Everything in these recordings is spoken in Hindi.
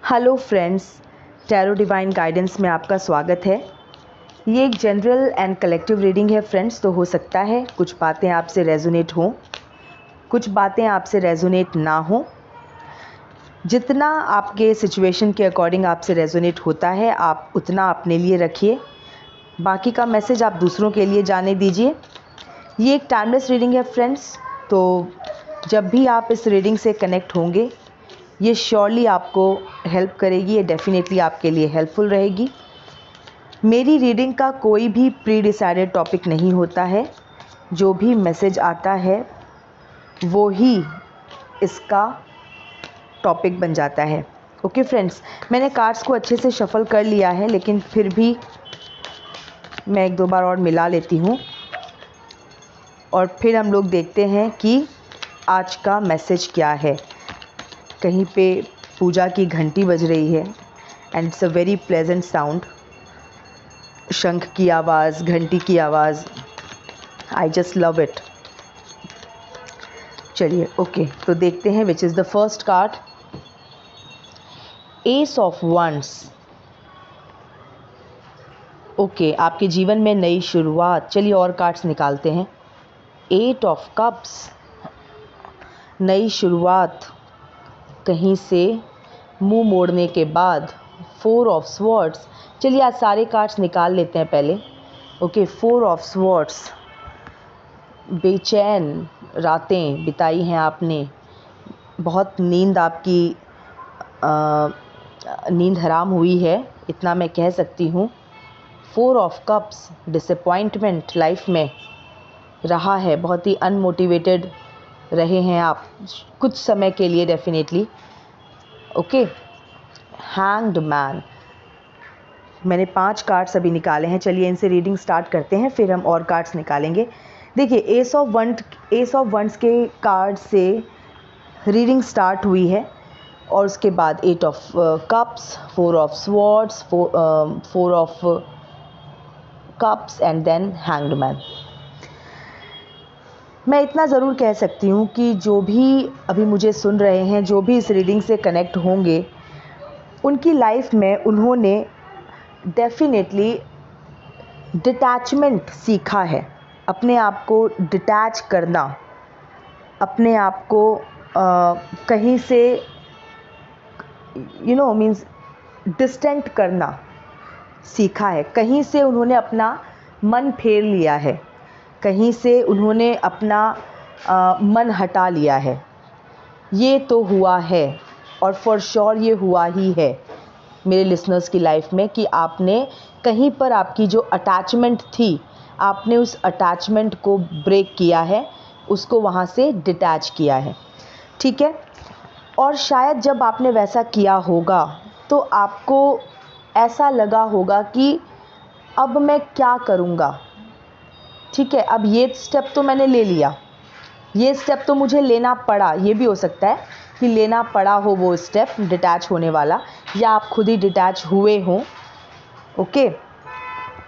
Hello friends, tarot divine guidance में आपका स्वागत है। ये एक जनरल एंड कलेक्टिव रीडिंग है फ्रेंड्स। तो हो सकता है कुछ बातें आपसे रेजोनेट हों, कुछ बातें आपसे रेजोनेट ना हो। जितना आपके सिचुएशन के अकॉर्डिंग आपसे रेजोनेट होता है आप उतना अपने लिए रखिए, बाकी का मैसेज आप दूसरों के लिए जाने दीजिए। ये एक टाइमलेस रीडिंग है फ्रेंड्स, तो जब भी आप इस रीडिंग से कनेक्ट होंगे ये श्योरली आपको हेल्प करेगी, ये डेफिनेटली आपके लिए हेल्पफुल रहेगी। मेरी रीडिंग का कोई भी प्री डिसाइडेड टॉपिक नहीं होता है, जो भी मैसेज आता है वो ही इसका टॉपिक बन जाता है। ओके फ्रेंड्स, मैंने कार्ड्स को अच्छे से शफल कर लिया है, लेकिन फिर भी मैं एक दो बार और मिला लेती हूँ और फिर हम लोग देखते हैं कि आज का मैसेज क्या है। कहीं पे पूजा की घंटी बज रही है and it's a very pleasant sound. शंख की आवाज़, घंटी की आवाज़, आई जस्ट लव इट। चलिए ओके, तो देखते हैं which is the first card. Ace of wands. Okay, आपके जीवन में नई शुरुआत। चलिए और कार्ड्स निकालते हैं। एट ऑफ कप्स, नई शुरुआत, कहीं से मुंह मोड़ने के बाद। Four of swords. चलिए आज सारे कार्ड्स निकाल लेते हैं पहले। Okay, four of swords. बेचैन रातें बिताई हैं आपने, बहुत नींद आपकी नींद हराम हुई है, इतना मैं कह सकती हूँ। Four of cups, disappointment life में रहा है, बहुत ही अनमोटिवेटेड रहे हैं आप कुछ समय के लिए डेफिनेटली। Okay, hanged man. मैंने 5 कार्ड्स अभी निकाले हैं। चलिए इनसे रीडिंग स्टार्ट करते हैं, फिर हम और कार्ड्स निकालेंगे। देखिए एस ऑफ वंस के कार्ड से रीडिंग स्टार्ट हुई है और उसके बाद 8 of cups, 4 of swords, 4 of cups and then hanged man. मैं इतना ज़रूर कह सकती हूँ कि जो भी अभी मुझे सुन रहे हैं, जो भी इस रीडिंग से कनेक्ट होंगे, उनकी लाइफ में उन्होंने डेफिनेटली डिटैचमेंट सीखा है। अपने आप को डिटैच करना, अपने आप को कहीं से मीन्स डिस्टेंट करना सीखा है। कहीं से उन्होंने अपना मन फेर लिया है, कहीं से उन्होंने अपना मन हटा लिया है। ये तो हुआ है और फॉर श्योर ये हुआ ही है मेरे लिसनर्स की लाइफ में कि आपने कहीं पर आपकी जो अटैचमेंट थी, आपने उस अटैचमेंट को ब्रेक किया है, उसको वहाँ से डिटैच किया है। ठीक है, और शायद जब आपने वैसा किया होगा तो आपको ऐसा लगा होगा कि अब मैं क्या करूँगा। ठीक है, अब ये स्टेप तो मैंने ले लिया, ये स्टेप तो मुझे लेना पड़ा। ये भी हो सकता है कि लेना पड़ा हो वो स्टेप डिटैच होने वाला, या आप खुद ही डिटैच हुए हों। ओके,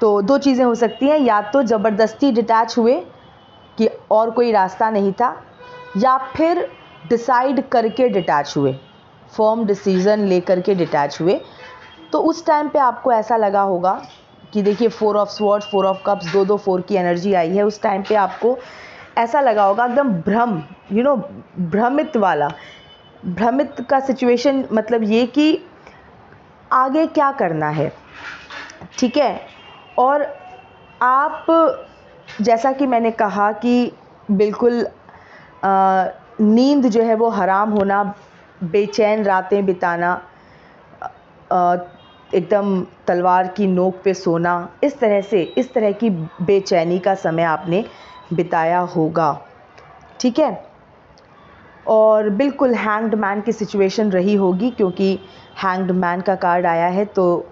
तो दो चीज़ें हो सकती हैं, या तो ज़बरदस्ती डिटैच हुए कि और कोई रास्ता नहीं था, या फिर डिसाइड करके डिटैच हुए, फर्म डिसीज़न ले करके डिटैच हुए। तो उस टाइम पे आपको ऐसा लगा होगा कि देखिए 4 ऑफ स्वॉर्ड्स, 4 ऑफ कप्स, दो 4 की एनर्जी आई है। उस टाइम पे आपको ऐसा लगा होगा एकदम भ्रमित वाला, भ्रमित का सिचुएशन, मतलब ये कि आगे क्या करना है। ठीक है, और आप, जैसा कि मैंने कहा कि बिल्कुल नींद जो है वो हराम होना, बेचैन रातें बिताना, एकदम तलवार की नोक पे सोना, इस तरह की बेचैनी का समय आपने बिताया होगा। ठीक है, और बिल्कुल हैंग्ड मैन की सिचुएशन रही होगी, क्योंकि हैंग्ड मैन का कार्ड आया है। तो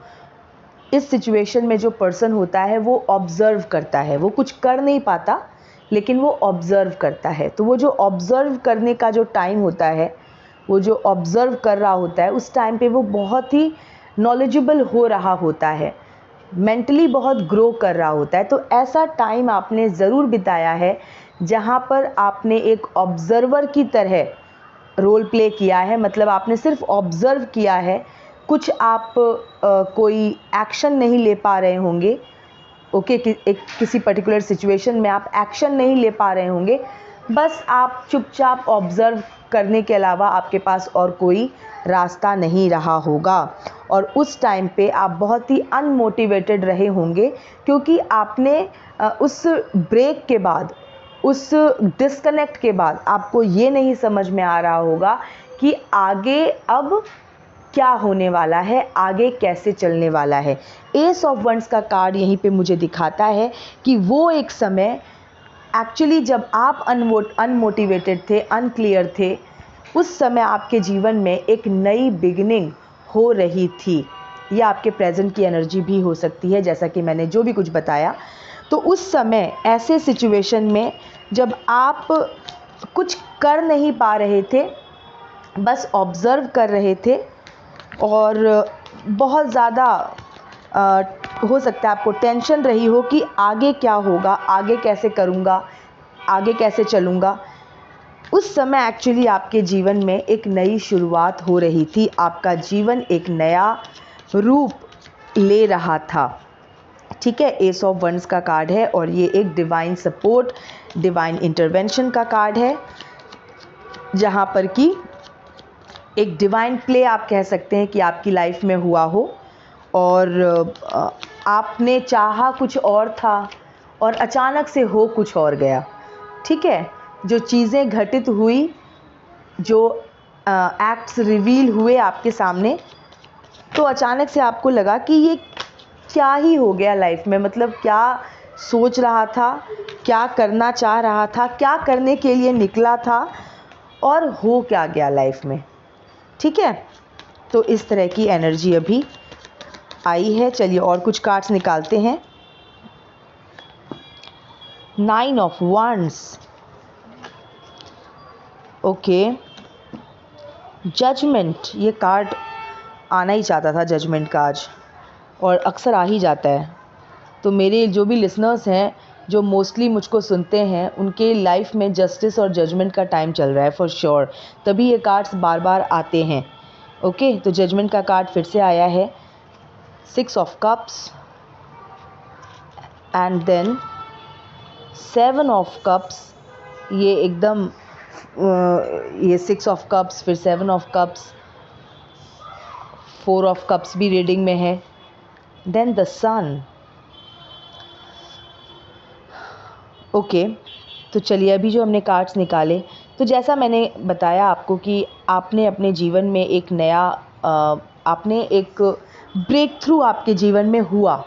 इस सिचुएशन में जो पर्सन होता है वो ऑब्ज़र्व करता है, वो कुछ कर नहीं पाता लेकिन वो ऑब्ज़र्व करता है। तो वो जो ऑब्ज़र्व करने का जो टाइम होता है, वो जो ऑब्ज़र्व कर रहा होता है, उस टाइम पे वो बहुत ही नॉलेजेबल हो रहा होता है, मेंटली बहुत ग्रो कर रहा होता है। तो ऐसा टाइम आपने ज़रूर बिताया है जहाँ पर आपने एक ऑब्ज़र्वर की तरह रोल प्ले किया है, मतलब आपने सिर्फ ऑब्ज़र्व किया है कुछ आप कोई एक्शन नहीं ले पा रहे होंगे, ओके, किसी पर्टिकुलर सिचुएशन में आप एक्शन नहीं ले पा रहे होंगे, बस आप चुपचाप ऑब्ज़र्व करने के अलावा आपके पास और कोई रास्ता नहीं रहा होगा। और उस टाइम पे आप बहुत ही अनमोटिवेटेड रहे होंगे, क्योंकि आपने उस ब्रेक के बाद, उस डिस्कनेक्ट के बाद आपको ये नहीं समझ में आ रहा होगा कि आगे अब क्या होने वाला है, आगे कैसे चलने वाला है। एस ऑफ वंड्स का कार्ड यहीं पे मुझे दिखाता है कि वो एक समय एक्चुअली जब आप अनमोटिवेटेड थे, अनक्लियर थे, उस समय आपके जीवन में एक नई बिगिनिंग हो रही थी। या आपके प्रेजेंट की एनर्जी भी हो सकती है, जैसा कि मैंने जो भी कुछ बताया। तो उस समय ऐसे सिचुएशन में जब आप कुछ कर नहीं पा रहे थे, बस ऑब्ज़र्व कर रहे थे, और बहुत ज़्यादा हो सकता है आपको टेंशन रही हो कि आगे क्या होगा, आगे कैसे करूँगा, आगे कैसे चलूँगा। उस समय एक्चुअली आपके जीवन में एक नई शुरुआत हो रही थी, आपका जीवन एक नया रूप ले रहा था। ठीक है, एस ऑफ वंड्स का कार्ड है और ये एक डिवाइन सपोर्ट, डिवाइन इंटरवेंशन का कार्ड है, जहाँ पर कि एक डिवाइन प्ले आप कह सकते हैं कि आपकी लाइफ में हुआ हो, और आपने चाहा कुछ और था और अचानक से हो कुछ और गया। ठीक है, जो चीज़ें घटित हुई, जो एक्ट्स रिवील हुए आपके सामने, तो अचानक से आपको लगा कि ये क्या ही हो गया लाइफ में, मतलब क्या सोच रहा था, क्या करना चाह रहा था, क्या करने के लिए निकला था, और हो क्या गया लाइफ में। ठीक है, तो इस तरह की एनर्जी अभी आई है। चलिए और कुछ कार्ड्स निकालते हैं। 9 ऑफ वंड्स, ओके, जजमेंट, ये कार्ड आना ही चाहता था, जजमेंट का आज, और अक्सर आ ही जाता है। तो मेरे जो भी लिसनर्स हैं, जो मोस्टली मुझको सुनते हैं, उनके लाइफ में जस्टिस और जजमेंट का टाइम चल रहा है फॉर श्योर, तभी ये कार्ड्स बार बार आते हैं। ओके, तो जजमेंट का कार्ड फिर से आया है, 6 of cups and then 7 of cups. ये एकदम ये 6 ऑफ कप्स, फिर 7 ऑफ कप्स, 4 ऑफ कप्स भी रीडिंग में है, देन द सन। ओके, तो चलिए अभी जो हमने कार्ड्स निकाले, तो जैसा मैंने बताया आपको कि आपने अपने जीवन में एक नया आपने एक ब्रेक थ्रू आपके जीवन में हुआ।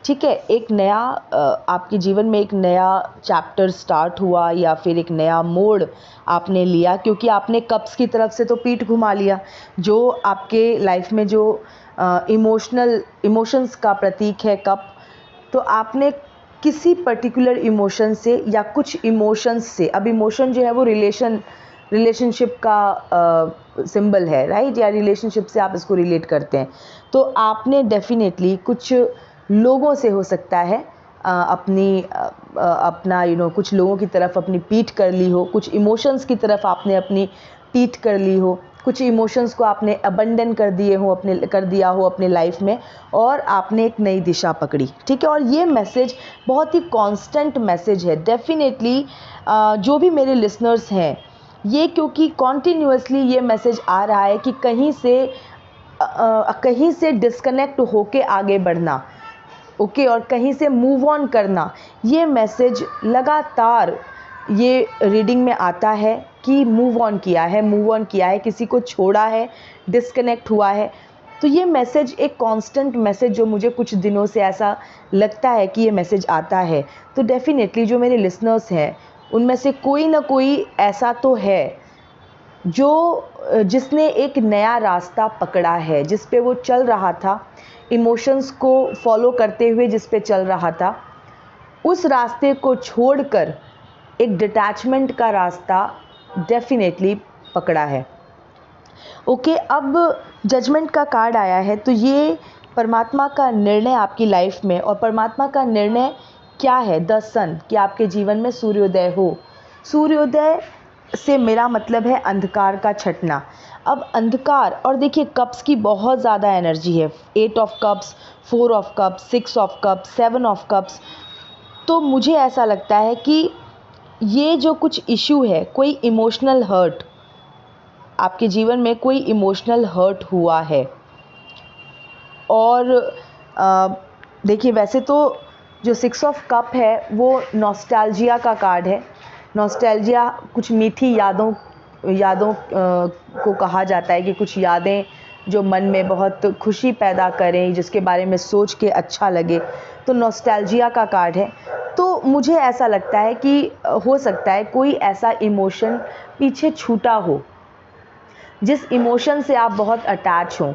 ठीक है, एक नया आपके जीवन में एक नया चैप्टर स्टार्ट हुआ, या फिर एक नया मोड़ आपने लिया, क्योंकि आपने कप्स की तरफ से तो पीठ घुमा लिया, जो आपके लाइफ में जो इमोशंस का प्रतीक है कप। तो आपने किसी पर्टिकुलर इमोशन से या कुछ इमोशंस से, अब इमोशन जो है वो रिलेशनशिप का सिंबल है, राइट, या रिलेशनशिप से आप इसको रिलेट करते हैं। तो आपने डेफिनेटली कुछ लोगों से, हो सकता है अपना कुछ लोगों की तरफ अपनी पीठ कर ली हो, कुछ इमोशंस की तरफ आपने अपनी पीठ कर ली हो, कुछ इमोशंस को आपने अबंडन कर दिया हो अपने लाइफ में, और आपने एक नई दिशा पकड़ी। ठीक है, और ये मैसेज बहुत ही कांस्टेंट मैसेज है डेफिनेटली। जो भी मेरे लिसनर्स हैं, ये क्योंकि कॉन्टिन्यूसली ये मैसेज आ रहा है कि कहीं से डिस्कनेक्ट होके आगे बढ़ना, ओके, और कहीं से मूव ऑन करना, ये मैसेज लगातार ये रीडिंग में आता है कि मूव ऑन किया है, किसी को छोड़ा है, डिस्कनेक्ट हुआ है। तो ये मैसेज एक कांस्टेंट मैसेज, जो मुझे कुछ दिनों से ऐसा लगता है कि ये मैसेज आता है। तो डेफिनेटली जो मेरे लिसनर्स हैं, उनमें से कोई ना कोई ऐसा तो है जिसने एक नया रास्ता पकड़ा है, जिस पे वो चल रहा था, इमोशंस को फॉलो करते हुए जिस पे चल रहा था, उस रास्ते को छोड़कर एक डिटैचमेंट का रास्ता डेफिनेटली पकड़ा है। ओके, अब जजमेंट का कार्ड आया है, तो ये परमात्मा का निर्णय आपकी लाइफ में, और परमात्मा का निर्णय क्या है, द सन, कि आपके जीवन में सूर्योदय हो। सूर्योदय से मेरा मतलब है अंधकार का छटना। अब अंधकार, और देखिए कप्स की बहुत ज़्यादा एनर्जी है, 8 of cups, 4 of cups, 6 of cups, 7 of cups. तो मुझे ऐसा लगता है कि ये जो कुछ इशू है, कोई इमोशनल हर्ट, आपके जीवन में कोई इमोशनल हर्ट हुआ है। और देखिए वैसे तो जो 6 ऑफ कप है वो नॉस्टैल्जिया का कार्ड है। नॉस्टैल्जिया कुछ मीठी यादों को कहा जाता है, कि कुछ यादें जो मन में बहुत खुशी पैदा करें, जिसके बारे में सोच के अच्छा लगे, तो नॉस्टैल्जिया का कार्ड है। तो मुझे ऐसा लगता है कि हो सकता है कोई ऐसा इमोशन पीछे छूटा हो, जिस इमोशन से आप बहुत अटैच हो,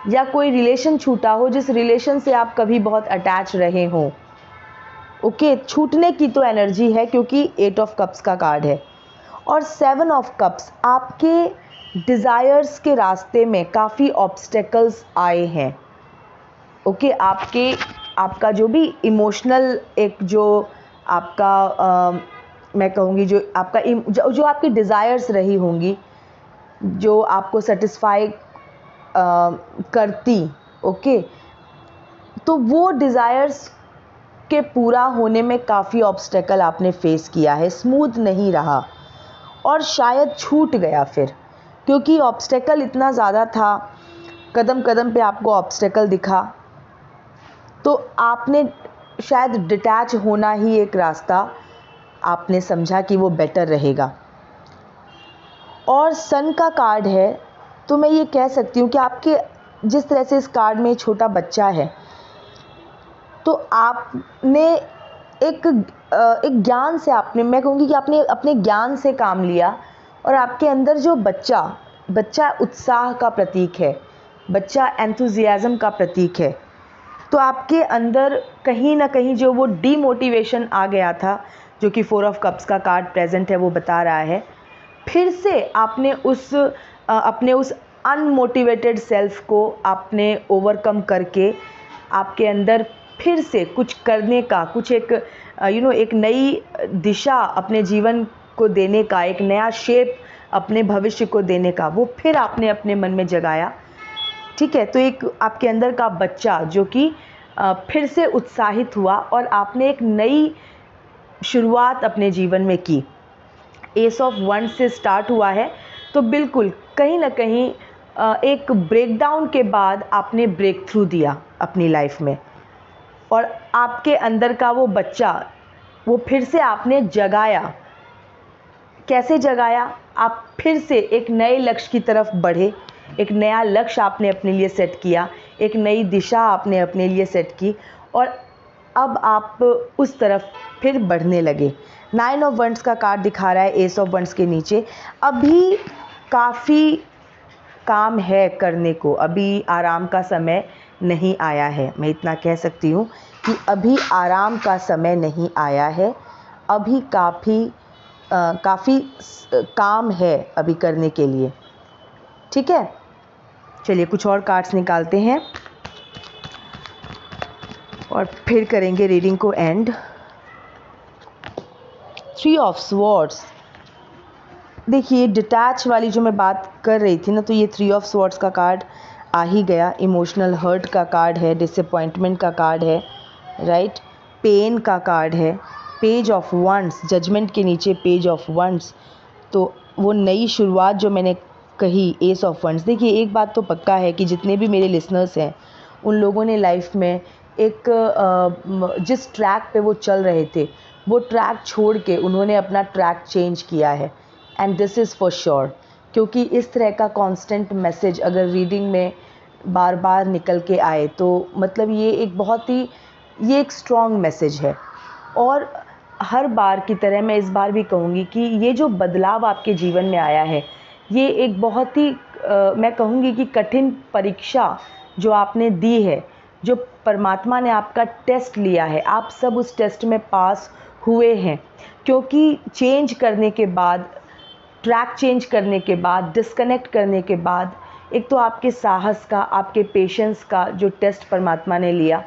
या कोई रिलेशन छूटा हो जिस रिलेशन से आप कभी बहुत अटैच रहे हो। ओके, छूटने की तो एनर्जी है क्योंकि 8 ऑफ कप्स का कार्ड है। और 7 ऑफ कप्स, आपके डिज़ायर्स के रास्ते में काफ़ी ऑब्स्टेकल्स आए हैं। ओके, आपका जो भी इमोशनल, एक जो आपका मैं कहूँगी जो आपका जो आपकी डिज़ायर्स रही होंगी, जो आपको सेटिस्फाई करती, ओके, तो वो डिज़ायर्स के पूरा होने में काफ़ी ऑब्स्टेकल आपने फेस किया है, स्मूथ नहीं रहा और शायद छूट गया फिर, क्योंकि ऑब्स्टेकल इतना ज़्यादा था, कदम कदम पे आपको ऑब्स्टेकल दिखा, तो आपने शायद डिटैच होना ही एक रास्ता आपने समझा कि वो बेटर रहेगा। और सन का कार्ड है, तो मैं ये कह सकती हूँ कि आपके जिस तरह से इस कार्ड में छोटा बच्चा है, तो आपने एक ज्ञान से, आपने, मैं कहूँगी कि आपने अपने ज्ञान से काम लिया, और आपके अंदर जो बच्चा उत्साह का प्रतीक है, बच्चा एंथुजियाज़म का प्रतीक है। तो आपके अंदर कहीं ना कहीं जो वो डीमोटिवेशन आ गया था, जो कि 4 ऑफ कप्स का कार्ड प्रेजेंट है वो बता रहा है, फिर से आपने अपने उस अनमोटिवेटेड सेल्फ को आपने ओवरकम करके आपके अंदर फिर से कुछ करने का, कुछ एक नई दिशा अपने जीवन को देने का, एक नया शेप अपने भविष्य को देने का, वो फिर आपने अपने मन में जगाया। ठीक है, तो एक आपके अंदर का बच्चा जो कि फिर से उत्साहित हुआ और आपने एक नई शुरुआत अपने जीवन में की। एस ऑफ वंड से स्टार्ट हुआ है, तो बिल्कुल कहीं ना कहीं एक ब्रेकडाउन के बाद आपने ब्रेक थ्रू दिया अपनी लाइफ में, और आपके अंदर का वो बच्चा, वो फिर से आपने जगाया। कैसे जगाया? आप फिर से एक नए लक्ष्य की तरफ बढ़े, एक नया लक्ष्य आपने अपने लिए सेट किया, एक नई दिशा आपने अपने लिए सेट की, और अब आप उस तरफ फिर बढ़ने लगे। 9 ऑफ वंड्स का कार्ड दिखा रहा है एस ऑफ वंड्स के नीचे। अभी काफ़ी काम है करने को, अभी आराम का समय नहीं आया है। मैं इतना कह सकती हूँ कि अभी आराम का समय नहीं आया है, अभी काफ़ी काम है अभी करने के लिए। ठीक है, चलिए कुछ और कार्ड्स निकालते हैं और फिर करेंगे रीडिंग को एंड। 3 ऑफ स्वॉर्ड्स, देखिए डिटैच वाली जो मैं बात कर रही थी ना, तो ये 3 ऑफ स्वॉर्ड्स का कार्ड आ ही गया। इमोशनल हर्ट का कार्ड है, डिसअपॉइंटमेंट का कार्ड है, राइट, पेन का कार्ड है, पेज ऑफ वंड्स, जजमेंट के नीचे पेज ऑफ वंड्स, तो वो नई शुरुआत जो मैंने कही, एस ऑफ वंड्स। देखिए एक बात तो पक्का है कि जितने भी मेरे लिसनर्स हैं उन लोगों ने लाइफ में एक जिस ट्रैक पे वो चल रहे थे, वो ट्रैक छोड़ के उन्होंने अपना ट्रैक चेंज किया है, and this is for sure. क्योंकि इस तरह का कांस्टेंट मैसेज अगर रीडिंग में बार बार निकल के आए तो मतलब ये एक स्ट्रॉन्ग मैसेज है। और हर बार की तरह मैं इस बार भी कहूँगी कि ये जो बदलाव आपके जीवन में आया है, ये एक बहुत ही मैं कहूँगी कि कठिन परीक्षा जो आपने दी है, जो परमात्मा ने आपका टेस्ट लिया है, आप सब उस टेस्ट में पास हुए हैं। क्योंकि चेंज करने के बाद, ट्रैक चेंज करने के बाद, डिस्कनेक्ट करने के बाद, एक तो आपके साहस का, आपके पेशेंस का जो टेस्ट परमात्मा ने लिया,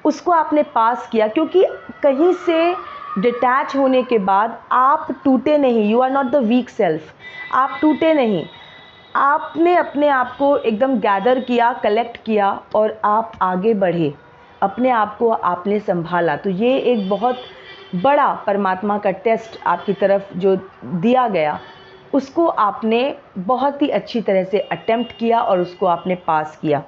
उसको आपने पास किया। क्योंकि कहीं से डिटैच होने के बाद आप टूटे नहीं, you are not the weak self, आप टूटे नहीं, आपने अपने आप को एकदम गैदर किया, कलेक्ट किया और आप आगे बढ़े, अपने आप को आपने संभाला। तो ये एक बहुत बड़ा परमात्मा का टेस्ट आपकी तरफ जो दिया गया, उसको आपने बहुत ही अच्छी तरह से अटेम्प्ट किया और उसको आपने पास किया।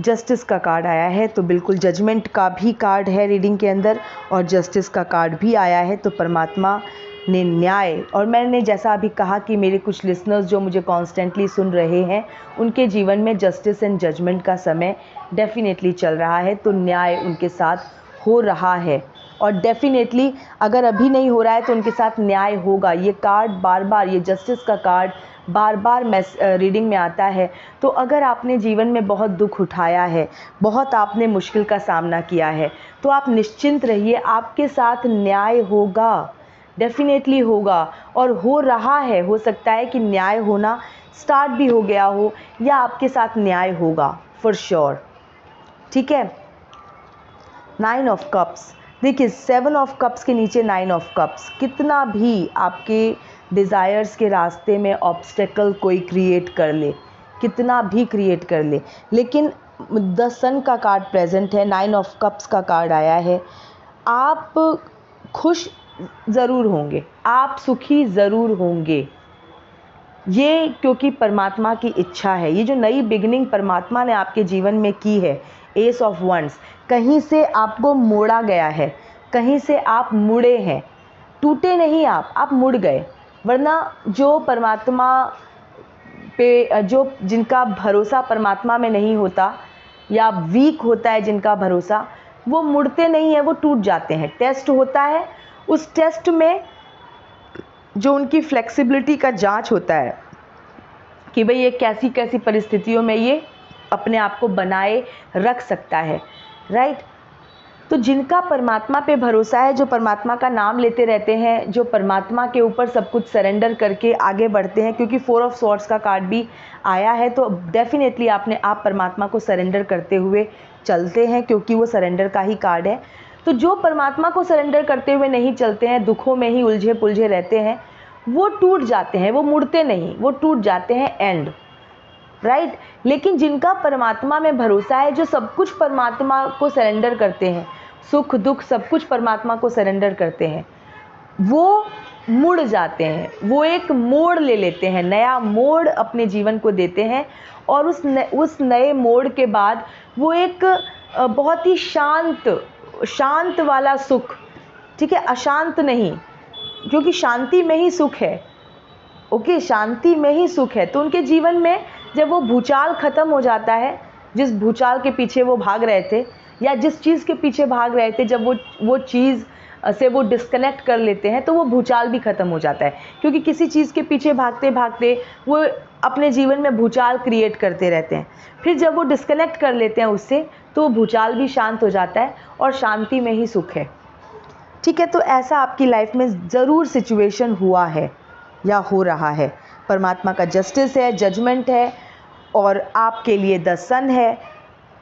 जस्टिस का कार्ड आया है, तो बिल्कुल जजमेंट का भी कार्ड है रीडिंग के अंदर और जस्टिस का कार्ड भी आया है। तो परमात्मा ने न्याय, और मैंने जैसा अभी कहा कि मेरे कुछ लिसनर्स जो मुझे कॉन्स्टेंटली सुन रहे हैं, उनके जीवन में जस्टिस एंड जजमेंट का समय डेफिनेटली चल रहा है। तो न्याय उनके साथ हो रहा है और डेफिनेटली अगर अभी नहीं हो रहा है तो उनके साथ न्याय होगा। ये कार्ड बार बार, ये जस्टिस का कार्ड बार बार रीडिंग में आता है। तो अगर आपने जीवन में बहुत दुख उठाया है, बहुत आपने मुश्किल का सामना किया है, तो आप निश्चिंत रहिए, आपके साथ न्याय होगा, डेफिनेटली होगा और हो रहा है। हो सकता है कि न्याय होना स्टार्ट भी हो गया हो या आपके साथ न्याय होगा फॉर श्योर। ठीक है। 9 ऑफ कप्स, देखिए 7 ऑफ कप्स के नीचे 9 ऑफ कप्स, कितना भी आपके डिज़ायर्स के रास्ते में ऑब्स्टेकल कोई क्रिएट कर ले, कितना भी क्रिएट कर ले, लेकिन द सन का कार्ड प्रेजेंट है, 9 ऑफ कप्स का कार्ड आया है। आप खुश ज़रूर होंगे, आप सुखी ज़रूर होंगे, ये क्योंकि परमात्मा की इच्छा है। ये जो नई बिगिनिंग परमात्मा ने आपके जीवन में की है, एस ऑफ वंस, कहीं से आपको मोड़ा गया है, कहीं से आप मुड़े हैं, टूटे नहीं आप मुड़ गए। वरना जो परमात्मा पे जिनका भरोसा परमात्मा में नहीं होता या वीक होता है जिनका भरोसा, वो मुड़ते नहीं है, वो टूट जाते हैं। टेस्ट होता है, उस टेस्ट में जो उनकी फ्लेक्सिबिलिटी का जांच होता है कि भाई ये कैसी कैसी परिस्थितियों में ये अपने आप को बनाए रख सकता है, राइट। तो जिनका परमात्मा पे भरोसा है, जो परमात्मा का नाम लेते रहते हैं, जो परमात्मा के ऊपर सब कुछ सरेंडर करके आगे बढ़ते हैं, क्योंकि 4 ऑफ स्वॉर्ड्स का कार्ड भी आया है, तो डेफिनेटली आप परमात्मा को सरेंडर करते हुए चलते हैं, क्योंकि वो सरेंडर का ही कार्ड है। तो जो परमात्मा को सरेंडर करते हुए नहीं चलते हैं, दुखों में ही उलझे पुलझे रहते हैं, वो टूट जाते हैं, वो मुड़ते नहीं, वो टूट जाते हैं, एंड, राइट। लेकिन जिनका परमात्मा में भरोसा है, जो सब कुछ परमात्मा को सरेंडर करते हैं, सुख दुख सब कुछ परमात्मा को सरेंडर करते हैं, वो मुड़ जाते हैं, वो एक मोड़ ले लेते हैं, नया मोड़ अपने जीवन को देते हैं। और उस नए मोड़ के बाद वो एक बहुत ही शांत वाला सुख, ठीक है, अशांत नहीं, क्योंकि शांति में ही सुख है, ओके, शांति में ही सुख है। तो उनके जीवन में जब वो भूचाल ख़त्म हो जाता है, जिस भूचाल के पीछे वो भाग रहे थे या जिस चीज़ के पीछे भाग रहे थे, जब वो चीज़ से वो डिस्कनेक्ट कर लेते हैं, तो वो भूचाल भी ख़त्म हो जाता है। क्योंकि किसी चीज़ के पीछे भागते भागते वो अपने जीवन में भूचाल क्रिएट करते रहते हैं। फिर जब वो डिस्कनेक्ट कर लेते हैं उससे, तो वो भूचाल भी शांत हो जाता है और शांति में ही सुख है। ठीक है। तो ऐसा आपकी लाइफ में ज़रूर सिचुएशन हुआ है या हो रहा है। परमात्मा का जस्टिस है, जजमेंट है और आपके लिए द सन है।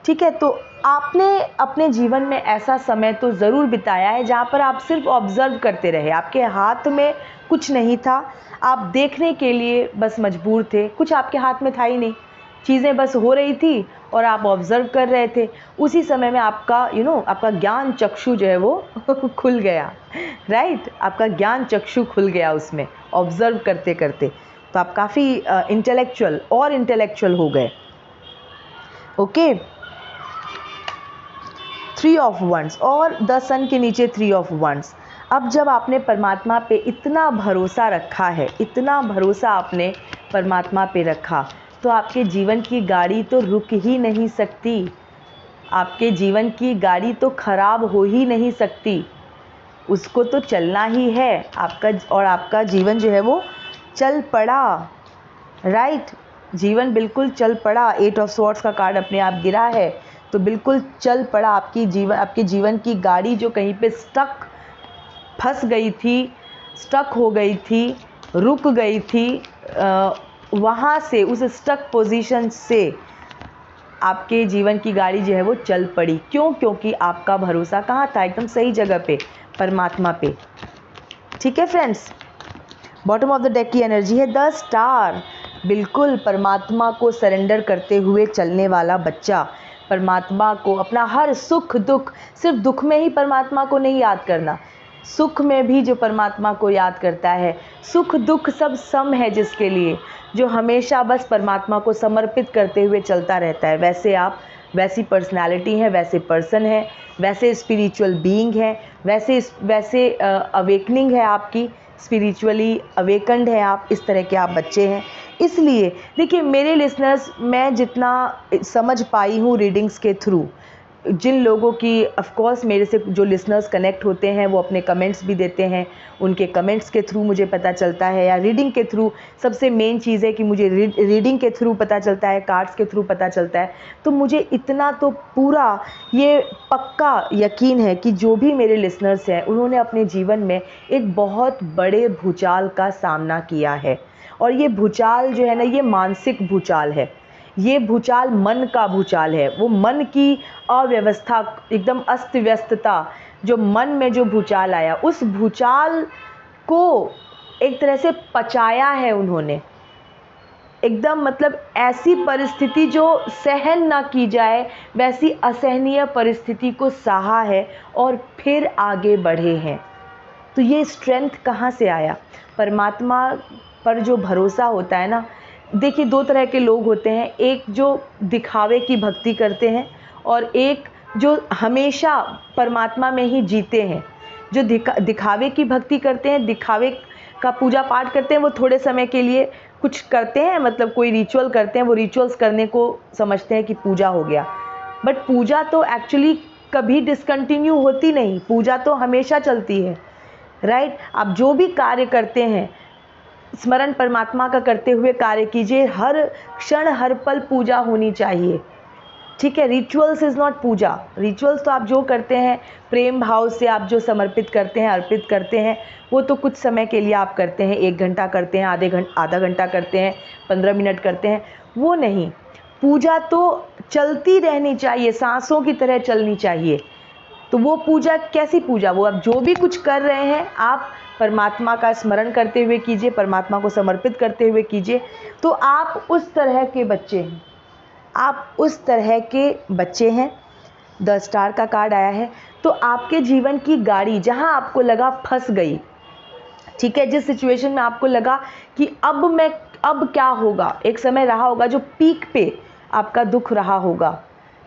ठीक है। तो आपने अपने जीवन में ऐसा समय तो ज़रूर बिताया है जहाँ पर आप सिर्फ ऑब्ज़र्व करते रहे, आपके हाथ में कुछ नहीं था, आप देखने के लिए बस मजबूर थे, कुछ आपके हाथ में था ही नहीं, चीज़ें बस हो रही थी और आप ऑब्ज़र्व कर रहे थे। उसी समय में आपका आपका ज्ञान चक्षु जो है वो खुल गया, राइट। आपका ज्ञान चक्षु खुल गया उसमें ऑब्ज़र्व करते करते, तो आप काफ़ी इंटेलेक्चुअल हो गए। ओके। 3 ऑफ वंड्स और द सन के नीचे 3 ऑफ वंड्स। अब जब आपने परमात्मा पे इतना भरोसा रखा है, इतना भरोसा आपने परमात्मा पे रखा, तो आपके जीवन की गाड़ी तो रुक ही नहीं सकती, आपके जीवन की गाड़ी तो ख़राब हो ही नहीं सकती, उसको तो चलना ही है आपका जीवन जो है वो चल पड़ा, राइट। जीवन बिल्कुल चल पड़ा। 8 ऑफ स्वॉर्ड्स का कार्ड अपने आप गिरा है, तो बिल्कुल चल पड़ा। आपके जीवन की गाड़ी जो कहीं पे फंस गई थी, स्टक हो गई थी, रुक गई थी, वहाँ से, उस स्टक पोजीशन से आपके जीवन की गाड़ी जो है वो चल पड़ी। क्यों? क्योंकि आपका भरोसा कहाँ था? एकदम सही जगह पे, परमात्मा पे। ठीक है friends, bottom of the deck की एनर्जी है द स्टार। बिल्कुल परमात्मा को सरेंडर करते हुए चलने वाला बच्चा, परमात्मा को अपना हर सुख दुख, सिर्फ दुख में ही परमात्मा को नहीं याद करना, सुख में भी जो परमात्मा को याद करता है, सुख दुख सब सम है जिसके लिए, जो हमेशा बस परमात्मा को समर्पित करते हुए चलता रहता है। वैसे आप, वैसी पर्सनालिटी है, वैसे पर्सन है, वैसे स्पिरिचुअल बीइंग है, वैसे अवेकनिंग है आपकी, स्पिरिचुअली अवेकन्ड है आप, इस तरह के आप बच्चे हैं। इसलिए देखिए मेरे लिसनर्स, मैं जितना समझ पाई हूँ रीडिंग्स के थ्रू, जिन लोगों की ऑफ कोर्स मेरे से जो लिसनर्स कनेक्ट होते हैं वो अपने कमेंट्स भी देते हैं, उनके कमेंट्स के थ्रू मुझे पता चलता है, या रीडिंग के थ्रू, सबसे मेन चीज़ है कि मुझे रीडिंग के थ्रू पता चलता है, कार्ड्स के थ्रू पता चलता है। तो मुझे इतना तो पूरा ये पक्का यकीन है कि जो भी मेरे लिसनर्स हैं उन्होंने अपने जीवन में एक बहुत बड़े भूचाल का सामना किया है, और ये भूचाल जो है ना, ये मानसिक भूचाल है, ये भूचाल मन का भूचाल है। वो मन की अव्यवस्था, एकदम अस्त व्यस्तता, जो मन में जो भूचाल आया, उस भूचाल को एक तरह से पचाया है उन्होंने, एकदम मतलब ऐसी परिस्थिति जो सहन ना की जाए वैसी असहनीय परिस्थिति को सहा है और फिर आगे बढ़े हैं। तो ये स्ट्रेंथ कहाँ से आया? परमात्मा पर जो भरोसा होता है ना, देखिए दो तरह के लोग होते हैं, एक जो दिखावे की भक्ति करते हैं और एक जो हमेशा परमात्मा में ही जीते हैं। जो दिखावे की भक्ति करते हैं, दिखावे का पूजा पाठ करते हैं, वो थोड़े समय के लिए कुछ करते हैं, मतलब कोई रिचुअल करते हैं, वो रिचुअल्स करने को समझते हैं कि पूजा हो गया, बट पूजा तो एक्चुअली कभी डिसकंटिन्यू होती नहीं, पूजा तो हमेशा चलती है, राइट। आप जो भी कार्य करते हैं स्मरण परमात्मा का करते हुए कार्य कीजिए, हर क्षण हर पल पूजा होनी चाहिए, ठीक है। Rituals is not puja. Rituals तो आप जो करते हैं प्रेम भाव से, आप जो समर्पित करते हैं, अर्पित करते हैं, वो तो कुछ समय के लिए आप करते हैं, 1 घंटा करते हैं, आधा घंटा करते हैं, 15 मिनट करते हैं, वो नहीं। पूजा तो चलती रहनी चाहिए, सांसों की तरह चलनी चाहिए। तो वो पूजा कैसी पूजा? वो आप जो भी कुछ कर रहे हैं आप परमात्मा का स्मरण करते हुए कीजिए, परमात्मा को समर्पित करते हुए कीजिए। तो आप उस तरह के बच्चे हैं, आप उस तरह के बच्चे हैं। द स्टार का कार्ड आया है, तो आपके जीवन की गाड़ी जहां आपको लगा फंस गई, ठीक है, जिस सिचुएशन में आपको लगा कि अब क्या होगा, एक समय रहा होगा जो पीक पे आपका दुख रहा होगा,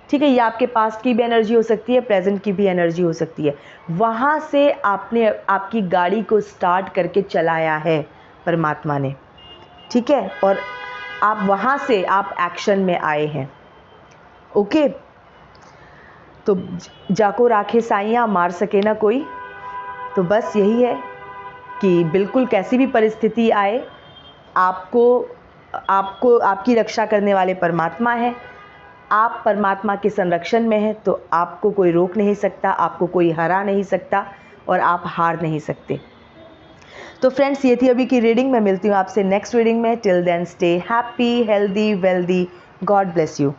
ठीक है, ये आपके पास्ट की भी एनर्जी हो सकती है, प्रेजेंट की भी एनर्जी हो सकती है। वहाँ से आपने आपकी गाड़ी को स्टार्ट करके चलाया है परमात्मा ने, ठीक है, और आप वहाँ से आप एक्शन में आए हैं, ओके। तो जाको राखे साइयाँ, मार सके ना कोई। तो बस यही है कि बिल्कुल कैसी भी परिस्थिति आए, आपको आपकी रक्षा करने वाले परमात्मा है। आप परमात्मा के संरक्षण में हैं, तो आपको कोई रोक नहीं सकता, आपको कोई हरा नहीं सकता, और आप हार नहीं सकते। तो फ्रेंड्स, ये थी अभी की रीडिंग। मैं मिलती हूँ आपसे नेक्स्ट रीडिंग में। Till then stay happy, healthy, wealthy. God bless you.